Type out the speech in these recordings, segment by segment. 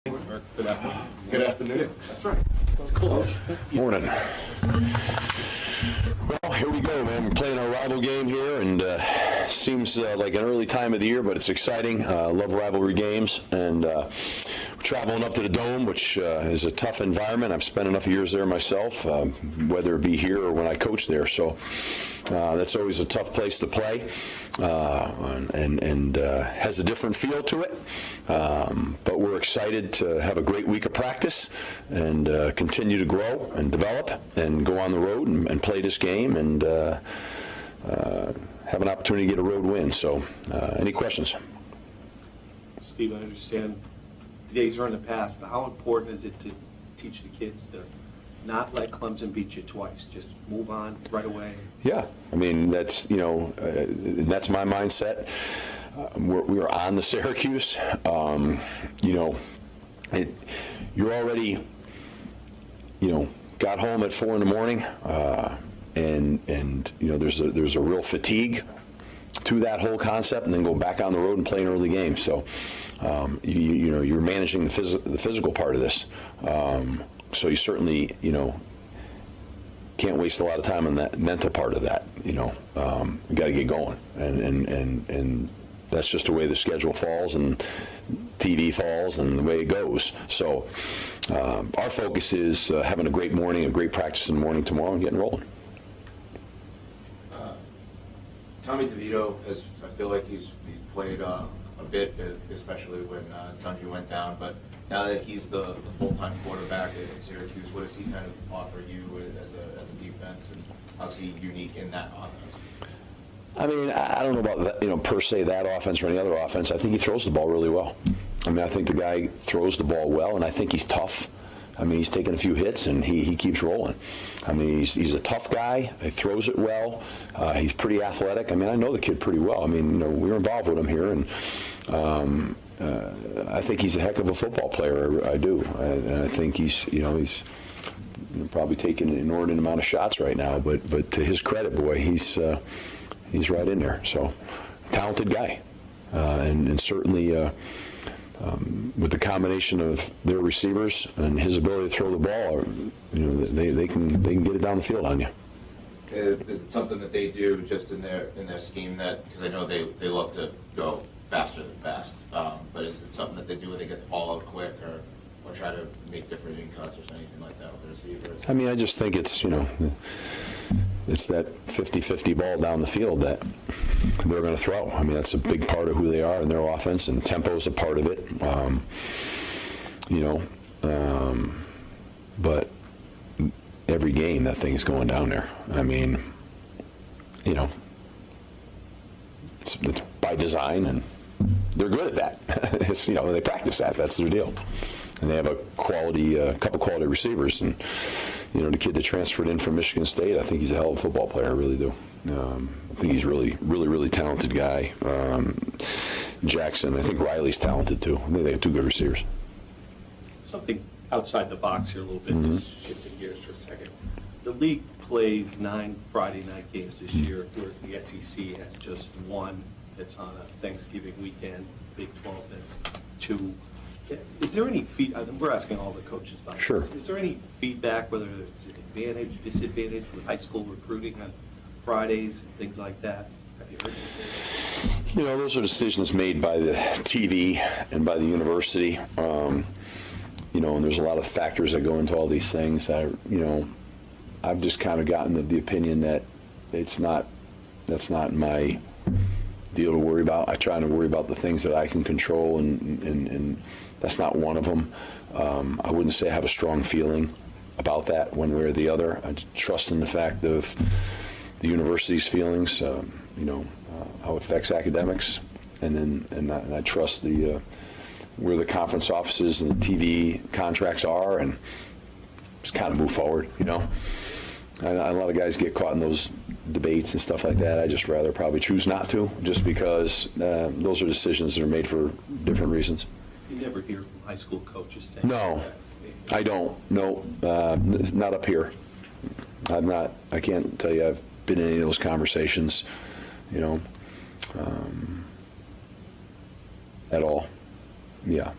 Good afternoon. Good afternoon. That's right. It's close. Morning. Well, here we go, man. We're playing our rival game here, and seems like an early time of the year, but it's exciting. Love rivalry games, and we're traveling up to the Dome, which is a tough environment. I've spent enough years there myself, whether it be here or when I coach there. So that's always a tough place to play, and has a different feel to it. But we're excited to have a great week of practice and continue to grow and develop and go on the road and play this game and have an opportunity to get a road win. So, any questions? Steve, I understand the days are in the past, but how important is it to teach the kids to not let Clemson beat you twice? Just move on right away. Yeah, I mean that's that's my mindset. We were on the Syracuse. You're already got home at 4 in the morning, and there's a real fatigue to that whole concept, and then go back on the road and play an early game. So you're managing the physical part of this. So you certainly can't waste a lot of time on that mental part of that. You got to get going, and that's just the way the schedule falls and TV falls and the way it goes. So our focus is having a great morning, a great practice in the morning tomorrow, and getting rolling. Tommy DeVito I feel like he's played a bit, especially when Dungy went down. But now that he's the full-time quarterback at Syracuse, what does he kind of offer you as a defense, and how's he unique in that offense? I mean, I don't know about that, per se that offense or any other offense. I think he throws the ball really well. I mean, I think the guy throws the ball well, and I think he's tough. I mean, he's taken a few hits, and he keeps rolling. I mean, he's a tough guy. He throws it well. He's pretty athletic. I mean, I know the kid pretty well. I mean, we were involved with him here, and I think he's a heck of a football player. I do. And I think he's probably taking an inordinate amount of shots right now, but to his credit, boy, he's right in there. So, talented guy, and certainly. With the combination of their receivers and his ability to throw the ball, they can get it down the field on you. Is it something that they do just in their scheme, that because I know they love to go faster than fast, but is it something that they do where they get the ball out quick or try to make different in cuts or anything like that with the receivers? I mean, I just think it's it's that 50-50 ball down the field that they're going to throw. I mean, that's a big part of who they are in their offense, and tempo is a part of it. But every game that thing's going down there. I mean, it's by design, and they're good at that. It's, they practice that. That's their deal. And they have a couple quality receivers, and the kid that transferred in from Michigan State, I think he's a hell of a football player. I really do. I think he's really talented guy. Jackson, I think Riley's talented too. I think they have two good receivers. Something outside the box here a little bit, just shifting gears for a second. The league plays 9 Friday night games this year, whereas the SEC has just one that's on a Thanksgiving weekend, Big 12 and 2. Is there any we're asking all the coaches about this. Sure. Is there any feedback, whether it's an advantage, disadvantage with high school recruiting on Fridays and things like that? Have you heard anything? Those are decisions made by the TV and by the university. And there's a lot of factors that go into all these things. I've just kind of gotten the opinion that that's not my deal to worry about. I try to worry about the things that I can control, and that's not one of them. I wouldn't say I have a strong feeling about that one way or the other. I trust in the fact of the university's feelings, how it affects academics, and I trust where the conference offices and the TV contracts are, and just kind of move forward. And a lot of guys get caught in those debates and stuff like that. I just rather probably choose not to, just because those are decisions that are made for different reasons. You never hear from high school coaches saying No, I don't. No, not up here. I can't tell you I've been in any of those conversations, at all. Yeah.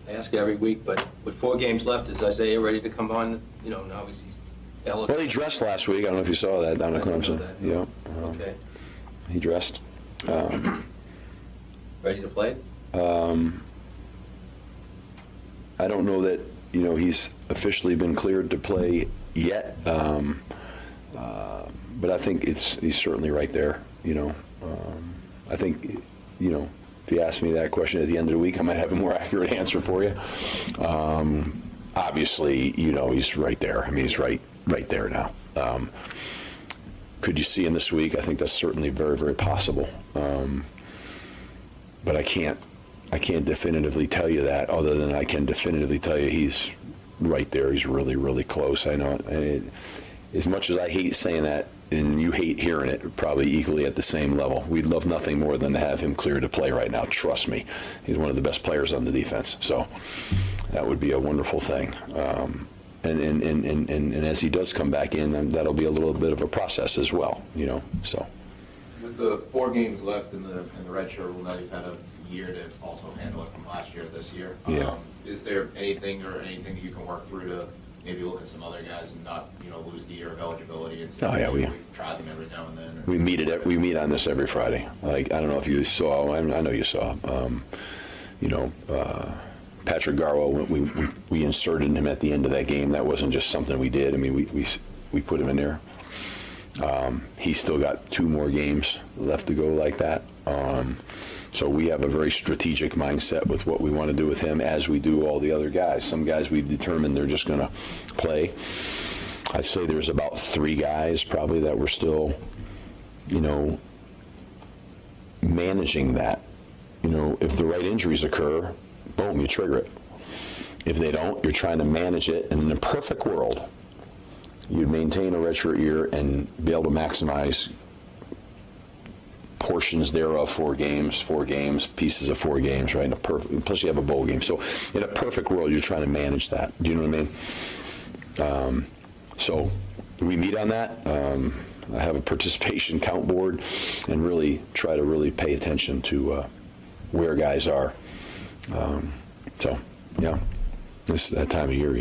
Thank ask every week, but with 4 games left, is Isaiah ready to come on? You know, now he's eligible. Well, he dressed last week. I don't know if you saw that down at I didn't know Clemson. that. Yeah. Okay. He dressed. Ready to play? I don't know that, he's officially been cleared to play yet, but I think he's certainly right there, I think, if you ask me that question at the end of the week, I might have a more accurate answer for you. Obviously, he's right there. I mean, he's right there now. Could you see him this week? I think that's certainly very, very possible. But I can't definitively tell you that, other than I can definitively tell you he's right there. He's really, really close. I know. And as much as I hate saying that, and you hate hearing it, probably equally at the same level. We'd love nothing more than to have him clear to play right now. Trust me. He's one of the best players on the defense. So that would be a wonderful thing. And as he does come back in, then that'll be a little bit of a process as well, so. With the 4 games left in the redshirt rule, now you've had a year to also handle it from last year to this year. Yeah. Is there anything that you can work through to maybe look at some other guys and not, lose the year of eligibility? And say, Oh, yeah, we try them every now and then. Or... We meet on this every Friday. Like, I don't know if you saw, I know you saw, Patrick Garwo, we inserted him at the end of that game. That wasn't just something we did. I mean, we put him in there. He's still got 2 more games left to go like that. So we have a very strategic mindset with what we want to do with him, as we do all the other guys. Some guys we've determined they're just going to play. I'd say there's about 3 guys probably that we're still, managing that. If the right injuries occur, boom, you trigger it. If they don't, you're trying to manage it. And in a perfect world, you'd maintain a redshirt year and be able to maximize portions thereof, 4 games, pieces of 4 games, right? Plus you have a bowl game. So in a perfect world, you're trying to manage that. Do you know what I mean? So we meet on that. I have a participation count board and really try to really pay attention to where guys are. So, yeah, it's that time of year,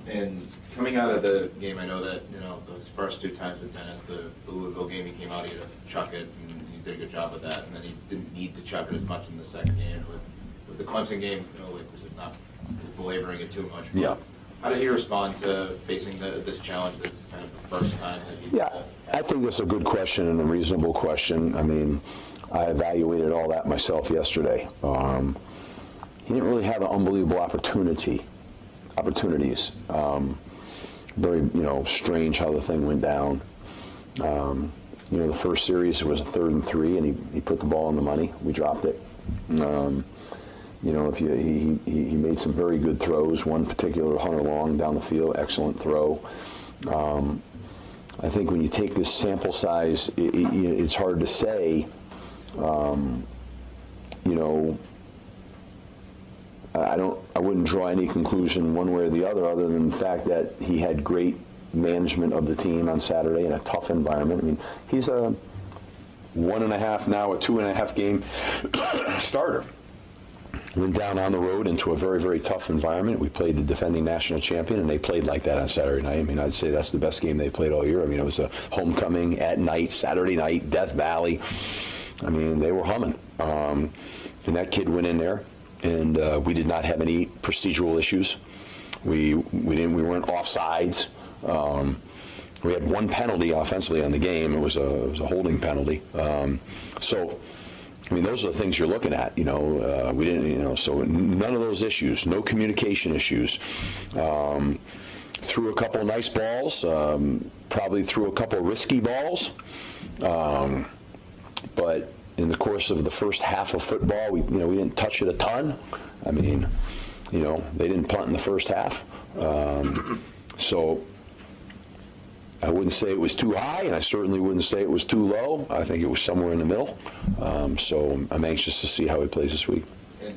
And coming out of the game, I know that, those first 2 times with Dennis, the Louisville game, he came out, he had to chuck it, and he did a good job with that, and then he didn't need to chuck it as much in the second game. With the Clemson game, was it not belaboring it too much? Yeah. How did he respond to facing this challenge that's kind of the first time that he's... Yeah, I think that's a good question and a reasonable question. I mean, I evaluated all that myself yesterday. He didn't really have an unbelievable opportunities. Very, strange how the thing went down. The first series was a 3rd and 3, and he put the ball in the money. We dropped it. If he made some very good throws. One particular, Hunter Long down the field, excellent throw. I think when you take this sample size, it's hard to say. I wouldn't draw any conclusion one way or the other than the fact that he had great management of the team on Saturday in a tough environment. I mean, he's a 1.5 now, a 2.5 game starter. Went down on the road into a very, very tough environment. We played the defending national champion, and they played like that on Saturday night. I mean, I'd say that's the best game they played all year. I mean, it was a homecoming at night, Saturday night, Death Valley. I mean, they were humming. And that kid went in there, and we did not have any procedural issues. We weren't offsides. We had 1 penalty offensively on the game. It was a holding penalty. So, I mean, those are the things you're looking at. We didn't, so none of those issues, no communication issues. Threw a couple of nice balls, probably threw a couple of risky balls. But in the course of the first half of football, we didn't touch it a ton. I mean, they didn't punt in the first half. So I wouldn't say it was too high, and I certainly wouldn't say it was too low. I think it was somewhere in the middle. So I'm anxious to see how he plays this week. And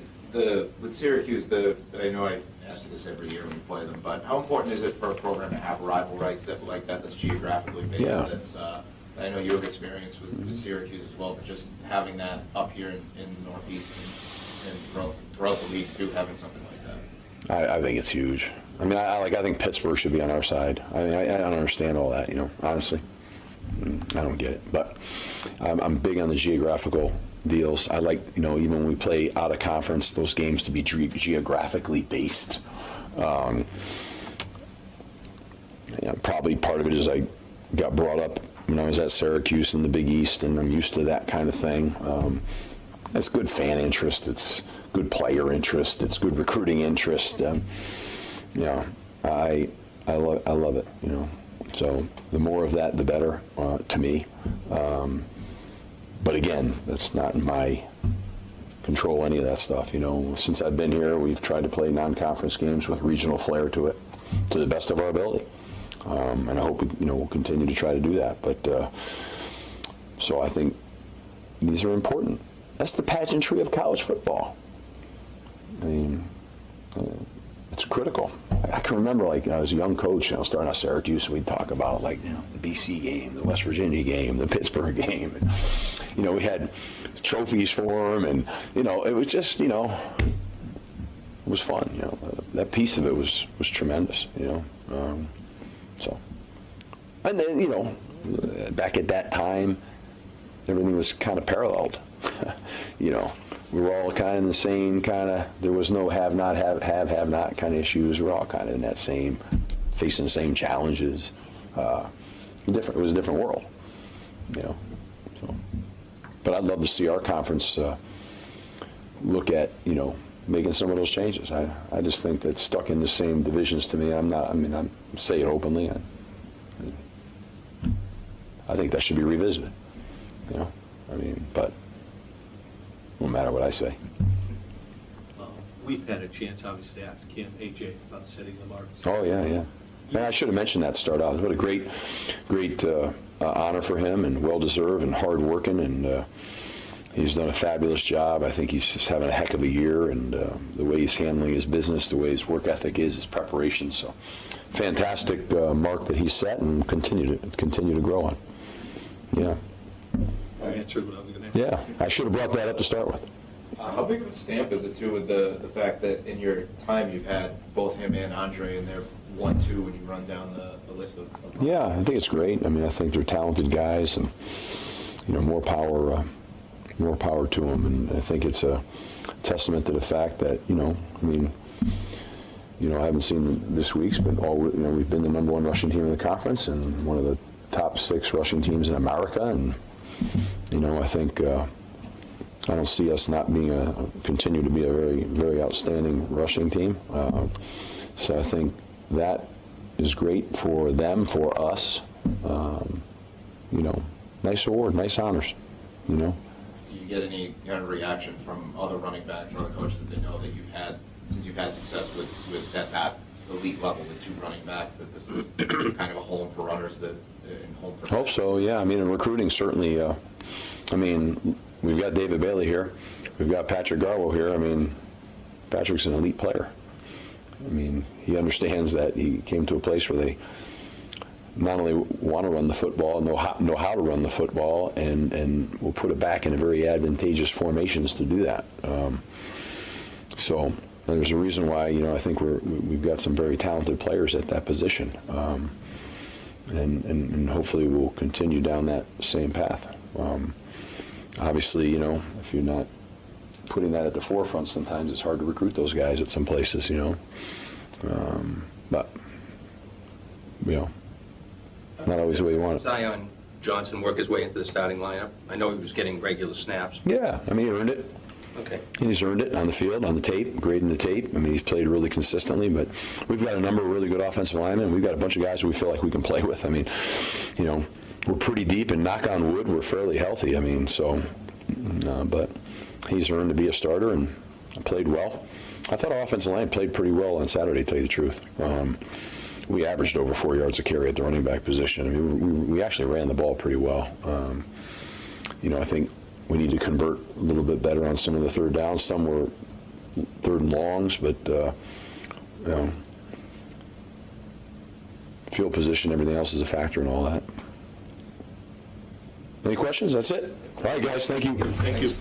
with Syracuse, I know I ask you this every year when you play them, but how important is it for a program to have a rivalry like that that's geographically based? Yeah. That's I know you have experience with Syracuse as well, but just having that up here in the Northeast and throughout the league too, having something like that. I think it's huge. I mean, I think Pittsburgh should be on our side. I mean, I don't understand all that, honestly. I don't get it. But I'm big on the geographical deals. I like, even when we play out of conference, those games to be geographically based. Probably part of it is I got brought up when I was at Syracuse in the Big East, and I'm used to that kind of thing. It's good fan interest. It's good player interest. It's good recruiting interest. I love it. So the more of that, the better to me. But again, that's not in my control, any of that stuff. Since I've been here, we've tried to play non-conference games with regional flair to it, to the best of our ability. And I hope we'll continue to try to do that. But so I think these are important. That's the pageantry of college football. I mean, it's critical. I can remember, I was a young coach, starting out Syracuse, we'd talk about, the BC game, the West Virginia game, the Pittsburgh game. And, we had trophies for them, and, it was just, it was fun, That piece of it was tremendous, So, and then, back at that time, everything was kind of paralleled, We were all kind of in the same kind of, there was no have not kind of issues. We were all kind of in that same, facing the same challenges. It was a different world, So, but I'd love to see our conference look at, making some of those changes. I just think that stuck in the same divisions to me, I say it openly. I think that should be revisited, but no matter what I say. We've had a chance, obviously, to ask Kim, AJ, about setting the marks. Oh, yeah. And I should have mentioned that to start out. What a great honor for him, and well-deserved and hard-working, and he's done a fabulous job. I think he's just having a heck of a year, and the way he's handling his business, the way his work ethic is, his preparation. So fantastic mark that he's set, and continue to grow on. Yeah. I answered what I was going to Yeah, I should have brought that up to start with. How big of a stamp is it, too, with the fact that in your time you've had both him and Andre, and they're 1-2 when you run down the list of Yeah, I think it's great. I think they're talented guys, and more power to them. And I think it's a testament to the fact that I haven't seen this week's, but we've been the number 1 rushing team in the conference and one of the top 6 rushing teams in America, and I think I don't see us not continue to be a very, very outstanding rushing team. So I think that is great for them, for us. Nice award, nice honors. Do you get any kind of reaction from other running backs or other coaches that they know that since you've had success with that elite level with 2 running backs, that this is kind of a home for runners and home for Hope so, yeah. In recruiting, certainly. We've got David Bailey here. We've got Patrick Garwo here. Patrick's an elite player. He understands that he came to a place where they not only want to run the football, know how to run the football, and will put it back in a very advantageous formations to do that. So there's a reason why I think we've got some very talented players at that position, and hopefully we'll continue down that same path. Obviously, if you're not putting that at the forefront, sometimes it's hard to recruit those guys at some places, but it's not always the way you want it. Zion Johnson work his way into the starting lineup? I know he was getting regular snaps. Yeah, he earned it. Okay. He's earned it on the field, on the tape, grading the tape. He's played really consistently, but we've got a number of really good offensive linemen. We've got a bunch of guys who we feel like we can play with. We're pretty deep, and knock on wood, we're fairly healthy. But he's earned to be a starter and played well. I thought our offensive line played pretty well on Saturday, to tell you the truth. We averaged over 4 yards a carry at the running back position. We actually ran the ball pretty well. I think we need to convert a little bit better on some of the third downs. Some were third and longs, but field position, everything else is a factor in all that. Any questions? That's it. All right, guys. Thank you. Thank you.